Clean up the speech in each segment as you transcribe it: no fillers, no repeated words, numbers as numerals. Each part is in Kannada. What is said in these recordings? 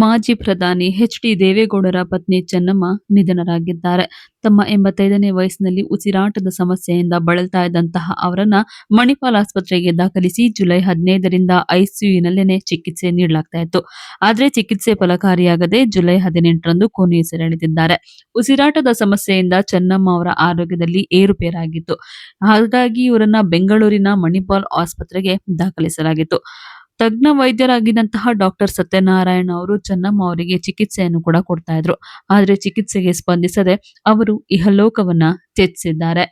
ಮಾಜಿ ಪ್ರಧಾನಿ ಎಚ್.ಡಿ. ದೇವೇಗೌಡರ ಪತ್ನಿ ಚೆನ್ನಮ್ಮ ನಿಧನರಾಗಿದ್ದಾರೆ. ತಮ್ಮ 85ನೇ ವಯಸ್ಸಿನಲ್ಲಿ ಉಸಿರಾಟದ ಸಮಸ್ಯೆಯಿಂದ ಬಳಲ್ತಾ ಇದ್ದಂತಹ ಅವರನ್ನ ಮಣಿಪಾಲ್ ಆಸ್ಪತ್ರೆಗೆ ದಾಖಲಿಸಿ ಜುಲೈ 15ರಿಂದ ಐಸಿಯುನಲ್ಲೇ ಚಿಕಿತ್ಸೆ ನೀಡಲಾಗ್ತಾ ಇತ್ತು. ಆದರೆ ಚಿಕಿತ್ಸೆ ಫಲಕಾರಿಯಾಗದೆ ಜುಲೈ 18ರಂದು ಕೊನೆಯುಸಿರೆಳೆದಿದ್ದಾರೆ. ಉಸಿರಾಟದ ಸಮಸ್ಯೆಯಿಂದ ಚೆನ್ನಮ್ಮ ಅವರ ಆರೋಗ್ಯದಲ್ಲಿ ಏರುಪೇರಾಗಿತ್ತು. ಹಾಗಾಗಿ ಇವರನ್ನ ಬೆಂಗಳೂರಿನ ಮಣಿಪಾಲ್ ಆಸ್ಪತ್ರೆಗೆ ದಾಖಲಿಸಲಾಗಿತ್ತು. ತಜ್ಞ ವೈದ್ಯರಾಗಿದ್ದಂತಹ ಡಾಕ್ಟರ್ ಸತ್ಯನಾರಾಯಣ ಅವರು ಚೆನ್ನಮ್ಮ ಅವರಿಗೆ ಚಿಕಿತ್ಸೆಯನ್ನು ಕೂಡ ಕೊಡ್ತಾ ಇದ್ರು. ಆದರೆ ಚಿಕಿತ್ಸೆಗೆ ಸ್ಪಂದಿಸದೆ ಅವರು ಇಹಲೋಕವನ್ನ ತ್ಯಜಿಸಿದ್ದಾರೆ.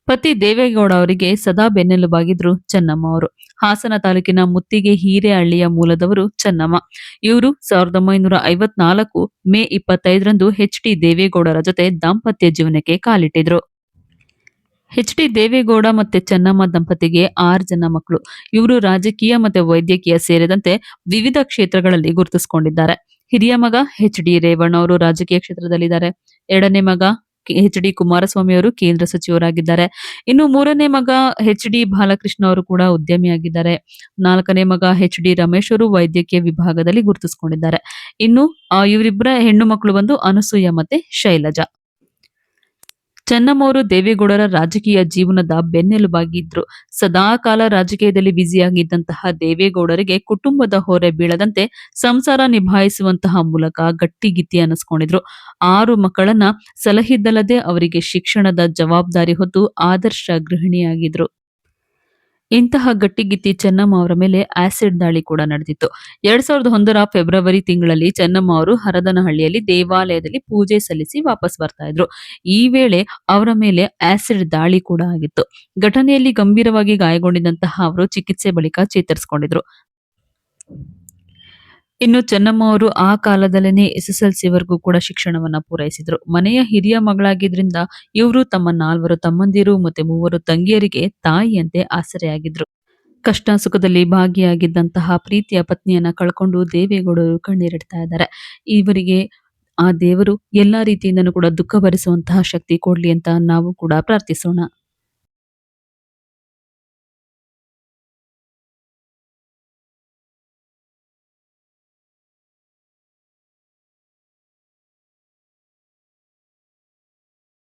ಪತಿ ದೇವೇಗೌಡ ಅವರಿಗೆ ಸದಾ ಬೆನ್ನೆಲುಬಾಗಿದ್ರು ಚೆನ್ನಮ್ಮ ಅವರು. ಹಾಸನ ತಾಲೂಕಿನ ಮುತ್ತಿಗೆ ಹಿರೇಹಳ್ಳಿಯ ಮೂಲದವರು ಚೆನ್ನಮ್ಮ. ಇವರು 1954 ಮೇ 25ರಂದು ಎಚ್.ಡಿ. ದೇವೇಗೌಡರ ಜೊತೆ ದಾಂಪತ್ಯ ಜೀವನಕ್ಕೆ ಕಾಲಿಟ್ಟಿದ್ರು. ಎಚ್.ಡಿ. ದೇವೇಗೌಡ ಮತ್ತೆ ಚೆನ್ನಮ್ಮ ದಂಪತಿಗೆ 6 ಜನ ಮಕ್ಕಳು. ಇವರು ರಾಜಕೀಯ ಮತ್ತೆ ವೈದ್ಯಕೀಯ ಸೇರಿದಂತೆ ವಿವಿಧ ಕ್ಷೇತ್ರಗಳಲ್ಲಿ ಗುರುತಿಸಿಕೊಂಡಿದ್ದಾರೆ. ಹಿರಿಯ ಮಗ ಎಚ್.ಡಿ. ರೇವಣ್ಣ ಅವರು ರಾಜಕೀಯ ಕ್ಷೇತ್ರದಲ್ಲಿದ್ದಾರೆ. ಎರಡನೇ ಮಗ ಎಚ್.ಡಿ. ಕುಮಾರಸ್ವಾಮಿ ಅವರು ಕೇಂದ್ರ ಸಚಿವರಾಗಿದ್ದಾರೆ. ಇನ್ನು ಮೂರನೇ ಮಗ ಎಚ್.ಡಿ. ಬಾಲಕೃಷ್ಣ ಅವರು ಕೂಡ ಉದ್ಯಮಿಯಾಗಿದ್ದಾರೆ. ನಾಲ್ಕನೇ ಮಗ ಎಚ್.ಡಿ. ರಮೇಶ್ ಅವರು ವೈದ್ಯಕೀಯ ವಿಭಾಗದಲ್ಲಿ ಗುರುತಿಸಿಕೊಂಡಿದ್ದಾರೆ. ಇನ್ನು ಇವರಿಬ್ಬರ ಹೆಣ್ಣು ಮಕ್ಕಳು ಬಂದು ಅನಸೂಯ ಮತ್ತೆ ಶೈಲಜಾ. ಚೆನ್ನಮ್ಮ ಅವರು ದೇವೇಗೌಡರ ರಾಜಕೀಯ ಜೀವನದ ಬೆನ್ನೆಲುಬಾಗಿದ್ರು. ಸದಾ ಕಾಲ ರಾಜಕೀಯದಲ್ಲಿ ಬ್ಯುಸಿಯಾಗಿದ್ದಂತಹ ದೇವೇಗೌಡರಿಗೆ ಕುಟುಂಬದ ಹೊರೆ ಬೀಳದಂತೆ ಸಂಸಾರ ನಿಭಾಯಿಸುವಂತಹ ಮೂಲಕ ಗಟ್ಟಿಗಿತ್ತಿ ಅನ್ನಿಸ್ಕೊಂಡಿದ್ರು. 6 ಮಕ್ಕಳನ್ನ ಸಲಹಿದ್ದಲ್ಲದೆ ಅವರಿಗೆ ಶಿಕ್ಷಣದ ಜವಾಬ್ದಾರಿ ಹೊತ್ತು ಆದರ್ಶ ಗೃಹಿಣಿಯಾಗಿದ್ರು. ಇಂತಹ ಗಟ್ಟಿಗಿತ್ತಿ ಚೆನ್ನಮ್ಮ ಅವರ ಮೇಲೆ ಆಸಿಡ್ ದಾಳಿ ಕೂಡ ನಡೆದಿತ್ತು. 2001ರ ಫೆಬ್ರವರಿ ತಿಂಗಳಲ್ಲಿ ಚೆನ್ನಮ್ಮ ಅವರು ಹರದನಹಳ್ಳಿಯಲ್ಲಿ ದೇವಾಲಯದಲ್ಲಿ ಪೂಜೆ ಸಲ್ಲಿಸಿ ವಾಪಸ್ ಬರ್ತಾ ಇದ್ರು. ಈ ವೇಳೆ ಅವರ ಮೇಲೆ ಆಸಿಡ್ ದಾಳಿ ಕೂಡ ಆಗಿತ್ತು. ಘಟನೆಯಲ್ಲಿ ಗಂಭೀರವಾಗಿ ಗಾಯಗೊಂಡಿದ್ದಂತಹ ಅವರು ಚಿಕಿತ್ಸೆ ಬಳಿಕ ಚೇತರಿಸಿಕೊಂಡಿದ್ರು. ಇನ್ನು ಚೆನ್ನಮ್ಮ ಅವರು ಆ ಕಾಲದಲ್ಲೇನೆ ಎಸ್ಎಸ್ಎಲ್ಸಿವರೆಗೂ ಕೂಡ ಶಿಕ್ಷಣವನ್ನ ಪೂರೈಸಿದ್ರು. ಮನೆಯ ಹಿರಿಯ ಮಗಳಾಗಿದ್ರಿಂದ ಇವರು ತಮ್ಮ 4 ತಮ್ಮಂದಿರು ಮತ್ತೆ 3 ತಂಗಿಯರಿಗೆ ತಾಯಿಯಂತೆ ಆಸರೆಯಾಗಿದ್ರು. ಕಷ್ಟ ಸುಖದಲ್ಲಿ ಭಾಗಿಯಾಗಿದ್ದಂತಹ ಪ್ರೀತಿಯ ಪತ್ನಿಯನ್ನ ಕಳ್ಕೊಂಡು ದೇವೇಗೌಡರು ಕಣ್ಣೀರಿಡ್ತಾ ಇದ್ದಾರೆ. ಇವರಿಗೆ ಆ ದೇವರು ಎಲ್ಲಾ ರೀತಿಯಿಂದನೂ ಕೂಡ ದುಃಖ ಭರಿಸುವಂತಹ ಶಕ್ತಿ ಕೊಡ್ಲಿ ಅಂತ ನಾವು ಕೂಡ ಪ್ರಾರ್ಥಿಸೋಣ.